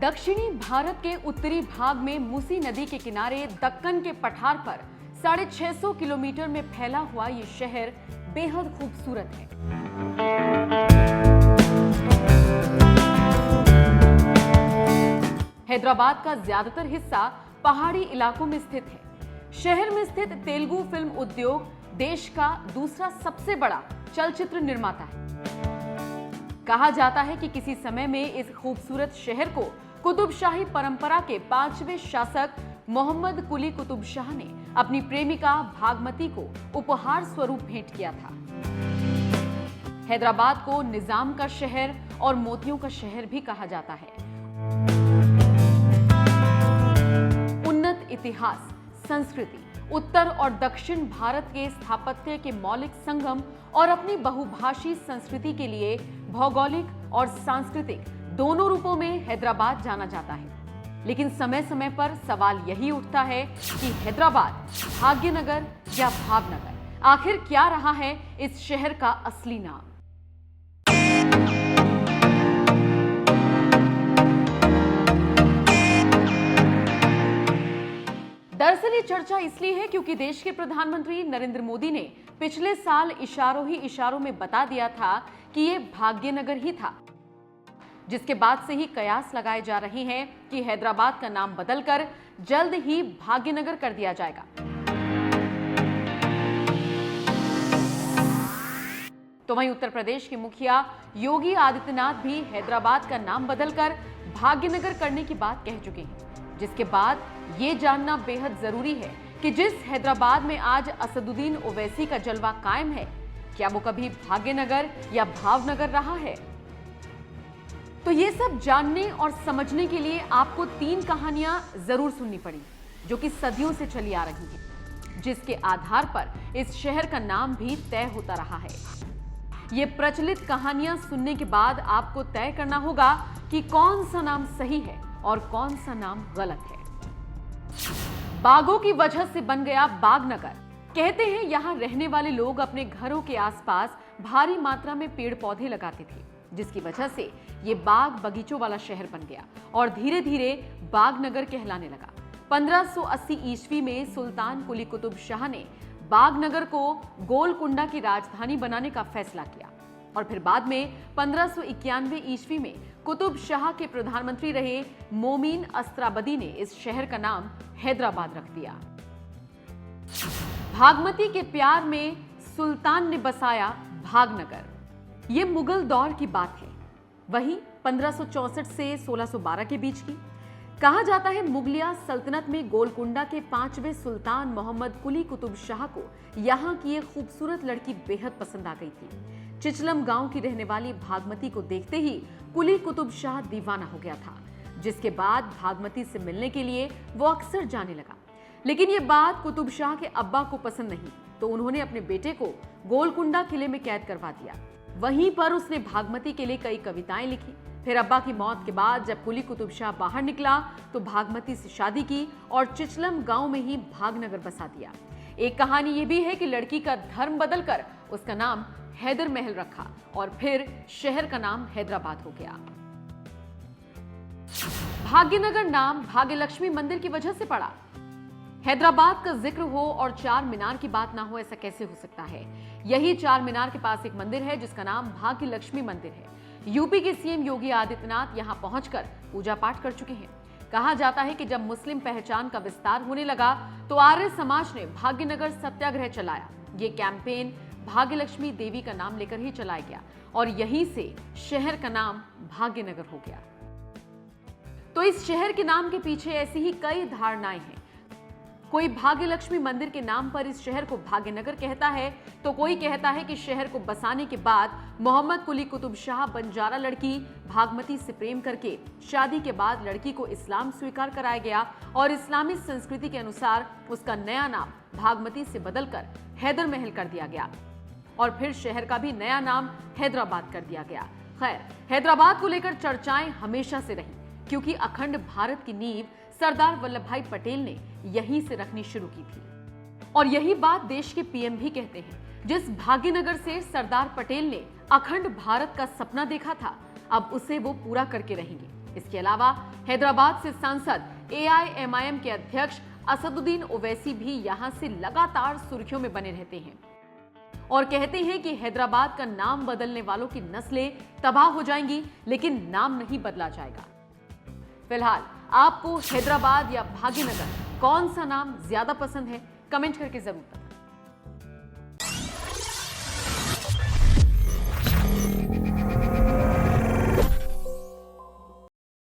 दक्षिणी भारत के उत्तरी भाग में मूसी नदी के किनारे दक्कन के पठार पर 650 किलोमीटर में फैला हुआ ये शहर बेहद खूबसूरत है। हैदराबाद का ज्यादातर हिस्सा पहाड़ी इलाकों में स्थित है। शहर में स्थित तेलुगु फिल्म उद्योग देश का दूसरा सबसे बड़ा चलचित्र निर्माता है। कहा जाता है कि किसी समय में इस खूबसूरत शहर को कुतुबशाही परंपरा के 5वें शासक मोहम्मद कुली कुतुब शाह ने अपनी प्रेमिका भागमती को उपहार स्वरूप भेंट किया था। हैदराबाद को निजाम का शहर और मोतियों का शहर भी कहा जाता है। उन्नत इतिहास, संस्कृति, उत्तर और दक्षिण भारत के स्थापत्य के मौलिक संगम और अपनी बहुभाषी संस्कृति के लिए भौगोलिक और सांस्कृतिक दोनों रूपों में हैदराबाद जाना जाता है। लेकिन समय समय पर सवाल यही उठता है कि हैदराबाद, भाग्यनगर या भावनगर, आखिर क्या रहा है इस शहर का असली नाम? दरअसल ये चर्चा इसलिए है क्योंकि देश के प्रधानमंत्री नरेंद्र मोदी ने पिछले साल इशारों ही इशारों में बता दिया था कि ये भाग्यनगर ही था, जिसके बाद से ही कयास लगाए जा रहे हैं कि हैदराबाद का नाम बदलकर जल्द ही भाग्यनगर कर दिया जाएगा। तो वहीं उत्तर प्रदेश के मुखिया योगी आदित्यनाथ भी हैदराबाद का नाम बदलकर भाग्यनगर करने की बात कह चुके हैं, जिसके बाद ये जानना बेहद जरूरी है कि जिस हैदराबाद में आज असदुद्दीन ओवैसी का जलवा कायम है, क्या वो कभी भाग्यनगर या भावनगर रहा है? तो ये सब जानने और समझने के लिए आपको 3 कहानियां जरूर सुननी पड़ी, जो कि सदियों से चली आ रही हैं, जिसके आधार पर इस शहर का नाम भी तय होता रहा है। ये प्रचलित कहानियां सुनने के बाद आपको तय करना होगा कि कौन सा नाम सही है और कौन सा नाम गलत है। बागों की वजह से बन गया बागनगर। कहते हैं यहां रहने वाले लोग अपने घरों के आसपास भारी मात्रा में पेड़ पौधे लगाते थे, जिसकी वजह से ये बाग बगीचों वाला शहर बन गया और धीरे धीरे बागनगर कहलाने लगा। 1580 ईस्वी में सुल्तान कुली कुतुब शाह ने बागनगर को गोलकुंडा की राजधानी बनाने का फैसला किया और फिर बाद में 1591 ईस्वी में कुतुब शाह के प्रधानमंत्री रहे मोमीन अस्त्राबदी ने इस शहर का नाम हैदराबाद रख दिया। भागमती के प्यार में सुल्तान ने बसाया भागनगर। ये मुगल दौर की बात है, वही 1564 से 1612 के बीच की। कहा जाता है मुगलिया सल्तनत में गोलकुंडा के 5वें सुल्तान मोहम्मद कुली कुतुब शाह को यहाँ की एक खूबसूरत लड़की बेहद पसंद आ गई थी। चिचलम गांव की रहने वाली भागमती को देखते ही कुली कुतुब शाह दीवाना हो गया था, जिसके बाद भागमती से मिलने के लिए वो अक्सर जाने लगा। लेकिन ये बात कुतुब शाह के अब्बा को पसंद नहीं, तो उन्होंने अपने बेटे को गोलकुंडा किले में कैद करवा दिया। वहीं पर उसने भागमती के लिए कई कविताएं लिखी। फिर अब्बा की मौत के बाद जब कुली कुतुब शाह बाहर निकला तो भागमती से शादी की और चिचलम गांव में ही भागनगर बसा दिया। एक कहानी ये भी है कि लड़की का धर्म बदलकर उसका नाम हैदर महल रखा और फिर शहर का नाम हैदराबाद हो गया। भाग्यनगर नाम भाग्यलक्ष्मी मंदिर की वजह से पड़ा। हैदराबाद का जिक्र हो और 4 मीनार की बात ना हो, ऐसा कैसे हो सकता है? यही 4 मीनार के पास एक मंदिर है जिसका नाम भाग्यलक्ष्मी मंदिर है। यूपी के सीएम योगी आदित्यनाथ यहां पहुंचकर पूजा पाठ कर चुके हैं। कहा जाता है कि जब मुस्लिम पहचान का विस्तार होने लगा तो आर्य समाज ने भाग्यनगर सत्याग्रह चलाया। ये कैंपेन भाग्यलक्ष्मी देवी का नाम लेकर ही चलाया गया और यहीं से शहर का नाम भाग्यनगर हो गया। तो इस शहर के नाम के पीछे ऐसी ही कई धारणाएं हैं। कोई भाग्यलक्ष्मी मंदिर के नाम पर इस शहर को भाग्यनगर कहता है, तो कोई कहता है कि शहर को बसाने के बाद मोहम्मद कुली कुतुब शाह बंजारा लड़की भागमती से प्रेम करके शादी के बाद लड़की को इस्लाम स्वीकार कराया गया और इस्लामी संस्कृति के अनुसार उसका नया नाम भागमती से बदलकर हैदर महल कर दिया गया और फिर शहर का भी नया नाम हैदराबाद कर दिया गया। खैर, हैदराबाद को लेकर चर्चाएं हमेशा से रही, क्योंकि अखंड भारत की नींव सरदार वल्लभ भाई पटेल ने यहीं से रखनी शुरू की थी और यही बात देश के पीएम भी कहते हैं। जिस भाग्यनगर से सरदार पटेल ने अखंड भारत का सपना देखा था, अब उसे वो पूरा करके रहेंगे। इसके अलावा हैदराबाद से सांसद एआईएमआईएम के अध्यक्ष असदुद्दीन ओवैसी भी यहां से लगातार सुर्खियों में बने रहते हैं और कहते हैं कि हैदराबाद का नाम बदलने वालों की नस्लें तबाह हो जाएंगी, लेकिन नाम नहीं बदला जाएगा। फिलहाल आपको हैदराबाद या भाग्यनगर कौन सा नाम ज्यादा पसंद है, कमेंट करके जरूर बताएं।